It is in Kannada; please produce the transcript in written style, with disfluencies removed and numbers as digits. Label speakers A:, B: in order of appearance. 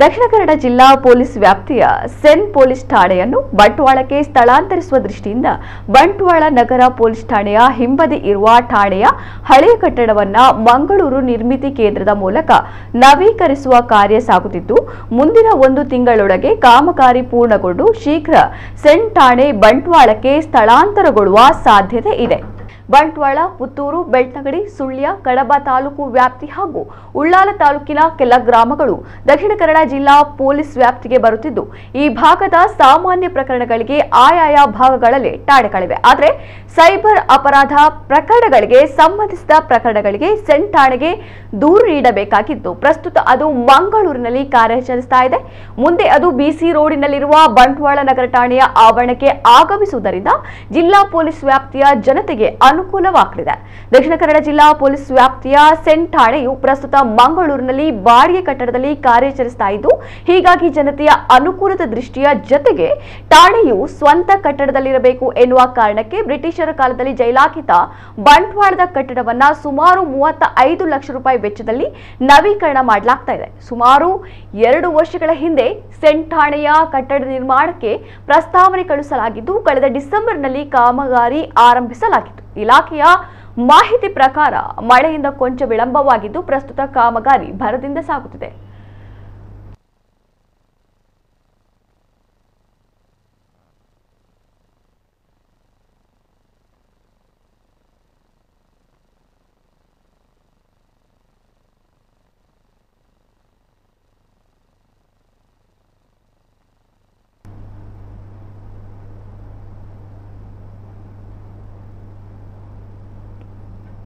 A: ದಕ್ಷಿಣ ಕನ್ನಡ ಜಿಲ್ಲಾ ಪೊಲೀಸ್ ವ್ಯಾಪ್ತಿಯ ಸೆನ್ ಪೊಲೀಸ್ ಠಾಣೆಯನ್ನು ಬಂಟ್ವಾಳಕ್ಕೆ ಸ್ಥಳಾಂತರಿಸುವ ದೃಷ್ಟಿಯಿಂದ ಬಂಟ್ವಾಳ ನಗರ ಪೊಲೀಸ್ ಠಾಣೆಯ ಹಿಂಬದಿ ಇರುವ ಠಾಣೆಯ ಹಳೆಯ ಕಟ್ಟಡವನ್ನು ಮಂಗಳೂರು ನಿರ್ಮಿತಿ ಕೇಂದ್ರದ ಮೂಲಕ ನವೀಕರಿಸುವ ಕಾರ್ಯ ಸಾಗುತ್ತಿದ್ದು, ಮುಂದಿನ 1 ತಿಂಗಳೊಳಗೆ ಕಾಮಗಾರಿ ಪೂರ್ಣಗೊಂಡು ಶೀಘ್ರ ಸೆನ್ ಠಾಣೆ ಬಂಟ್ವಾಳಕ್ಕೆ ಸ್ಥಳಾಂತರಗೊಳ್ಳುವ ಸಾಧ್ಯತೆ ಇದೆ. ಬಂಟ್ವಾಳ, ಪುತ್ತೂರು, ಬೆಳ್ತಂಗಡಿ, ಸುಳ್ಯ, ಕಡಬ ತಾಲೂಕು ವ್ಯಾಪ್ತಿ ಹಾಗೂ ಉಳ್ಳಾಲ ತಾಲೂಕಿನ ಕೆಲ ಗ್ರಾಮಗಳು ದಕ್ಷಿಣ ಕನ್ನಡ ಜಿಲ್ಲಾ ಪೊಲೀಸ್ ವ್ಯಾಪ್ತಿಗೆ ಬರುತ್ತಿದ್ದು, ಈ ಭಾಗದ ಸಾಮಾನ್ಯ ಪ್ರಕರಣಗಳಿಗೆ ಆಯಾಯ ಭಾಗಗಳಲ್ಲಿ ಠಾಣೆಗಳಿವೆ. ಆದರೆ ಸೈಬರ್ ಅಪರಾಧ ಪ್ರಕರಣಗಳಿಗೆ ಸಂಬಂಧಿಸಿದ ಪ್ರಕರಣಗಳಿಗೆ ಸೆನ್ ಠಾಣೆಗೆ ದೂರು ನೀಡಬೇಕಾಗಿದ್ದು, ಪ್ರಸ್ತುತ ಅದು ಮಂಗಳೂರಿನಲ್ಲಿ ಕಾರ್ಯಾಚರಿಸ್ತಾ ಇದೆ. ಮುಂದೆ ಅದು ಬಿಸಿ ರೋಡಿನಲ್ಲಿರುವ ಬಂಟ್ವಾಳ ನಗರ ಠಾಣೆಯ ಆವರಣಕ್ಕೆ ಆಗಮಿಸುವುದರಿಂದ ಜಿಲ್ಲಾ ಪೊಲೀಸ್ ವ್ಯಾಪ್ತಿಯ ಜನತೆಗೆ ಅನುಕೂಲವಾಗಲಿದೆ. ದಕ್ಷಿಣ ಕನ್ನಡ ಜಿಲ್ಲಾ ಪೊಲೀಸ್ ವ್ಯಾಪ್ತಿಯ ಸೆನ್ ಠಾಣೆಯು ಪ್ರಸ್ತುತ ಮಂಗಳೂರಿನಲ್ಲಿ ಬಾಡಿಗೆ ಕಟ್ಟಡದಲ್ಲಿ ಕಾರ್ಯಾಚರಿಸ್ತಾ ಇದ್ದು, ಹೀಗಾಗಿ ಜನತೆಯ ಅನುಕೂಲದ ದೃಷ್ಟಿಯ ಜತೆಗೆ ಠಾಣೆಯು ಸ್ವಂತ ಕಟ್ಟಡದಲ್ಲಿರಬೇಕು ಎನ್ನುವ ಕಾರಣಕ್ಕೆ ಬ್ರಿಟಿಷರ ಕಾಲದಲ್ಲಿ ಜೈಲಾಗಿದ್ದ ಬಂಟ್ವಾಳದ ಕಟ್ಟಡವನ್ನ ಸುಮಾರು 35 ಲಕ್ಷ ರೂಪಾಯಿ ವೆಚ್ಚದಲ್ಲಿ ನವೀಕರಣ ಮಾಡಲಾಗ್ತಾ ಇದೆ. ಸುಮಾರು 2 ವರ್ಷಗಳ ಹಿಂದೆ ಸೆನ್ ಠಾಣೆಯ ಕಟ್ಟಡ ನಿರ್ಮಾಣಕ್ಕೆ ಪ್ರಸ್ತಾವನೆ ಕಳುಹಿಸಲಾಗಿದ್ದು, ಕಳೆದ ಡಿಸೆಂಬರ್ನಲ್ಲಿ ಕಾಮಗಾರಿ ಆರಂಭಿಸಲಾಗಿತ್ತು. ಇಲಾಖೆಯ ಮಾಹಿತಿ ಪ್ರಕಾರ ಮಳೆಯಿಂದ ಕೊಂಚ ವಿಳಂಬವಾಗಿದ್ದು, ಪ್ರಸ್ತುತ ಕಾಮಗಾರಿ ಭರದಿಂದ ಸಾಗುತ್ತಿದೆ.